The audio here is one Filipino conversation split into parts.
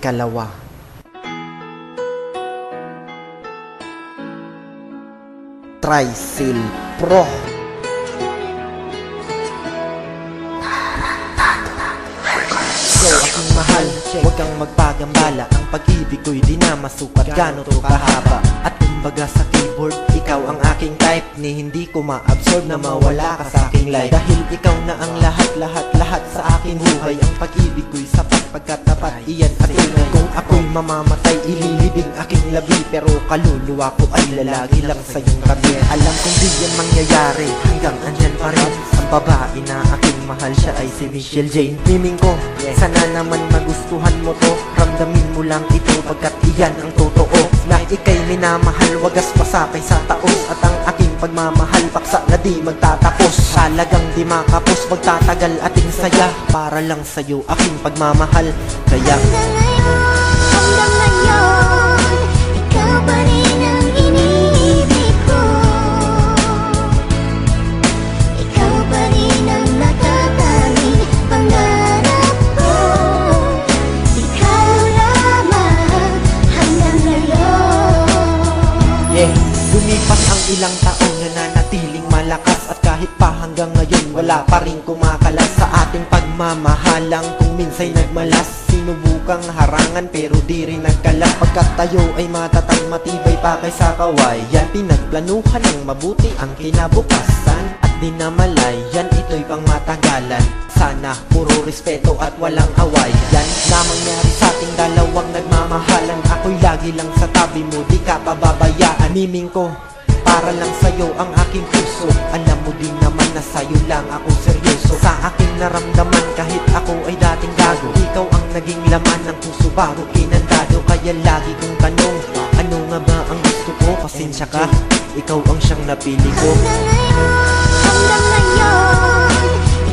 ikalawa. Trisil Pro. So aking mahal, huwag kang magpagambala. Ang pag-ibig ko'y di na masukat gano to kahaba. At kumbaga sa keyboard, ikaw ang aking type. Ni hindi ko ma-absorb na mawala ka sa aking life. Dahil ikaw na ang lahat sa aking buhay. Ang pag-ibig ko'y sapat pagkatapat, iyan at tunay. Kung ako'y mamamatay, ililibing aking labi. Pero kaluluwa ko ay lalagi lang sa iyong tabi. Alam kong di yan mangyayari, hanggang andyan pa rin. Ang babae na aking mahal, siya ay si Michelle Jane. Miming ko, sana naman magustuhan mo to. Ramdamin mo lang ito pagkat iyan ang totoo. Na ika'y minamahal, wagas pasakay sa taos. At ang aking pagmamahal, paksa na di magtatapos. Talagang di makapos, magtatagal ating saya. Para lang sa'yo aking pagmamahal. Kaya hanggang ngayon, ikaw pa rin ang iniibig ko. Ikaw pa rin ang natatanging pangarap ko. Ikaw lamang hanggang ngayon. Lumipas ang ilang taon, nananatiling malakas. At kahit pa hanggang ngayon, wala pa rin kumakalas sa ating pagmamahalang. Kung minsa'y nagmalas, sinubukang harangan pero di rin nagkalas. Pagkat tayo ay matatag, matibay pa kaysa kawayan. Pinagplanuhan ng mabuti ang kinabukasan. At di namalayan, ito'y pang matagalan. Sana puro respeto at walang awayan na mangyari sa ating dalawang nagmamahalan. Ako'y lagi lang sa tabi mo, di ka pababayaan. Miming ko, para lang sa'yo ang aking puso. Alam mo din naman na sa'yo lang ako seryoso. Sa aking naramdaman kahit ako ay dating gago, ikaw ang naging laman ng puso bago kinandado. Kaya lagi kong tanong, ano nga ba ang gusto ko? Pasensya ka, ikaw ang siyang napili ko. Hanggang ngayon,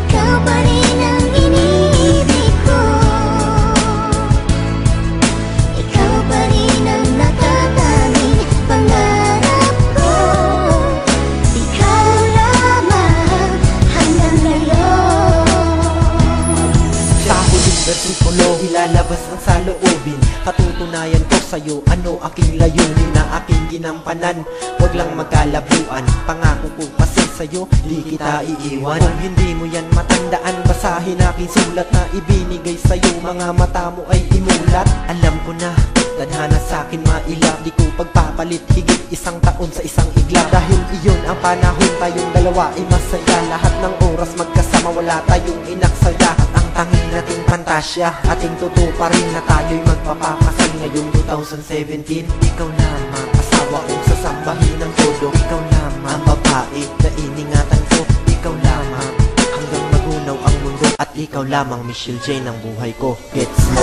ikaw pa rin ang iniibig ko. Ikaw pa rin ang natatanging pangarap ko. Ikaw lamang hanggang ngayon. Sa huling versikulo, ilalabas ang saloobin. Patutunayan ko sa'yo ano aking layunin na aking ginampanan. Huwag lang magkalabuan, pangako ko kasi sa'yo di kita iiwan. Kung hindi mo yan matandaan, basahin aking sulat na ibinigay sa'yo. Mga mata mo ay imulat. Alam ko na, tadhana sa'kin mailap. Di ko pagpapalit higit isang taon sa isang iglap. Dahil iyon ang panahon, tayong dalawa ay masaya. Lahat ng oras magkasama, wala tayong inaksaya. At ang tanging nating pantasya, ating totoo pa rin na tayo'y magpapakasal ngayong 2017. Ikaw lamang asawa kong sasambahin ng todo. Ikaw lamang ang babae na iningatan ko. Ikaw lamang hanggang magunaw ang mundo. At ikaw lamang Michelle Jane ang buhay ko. Gets mo?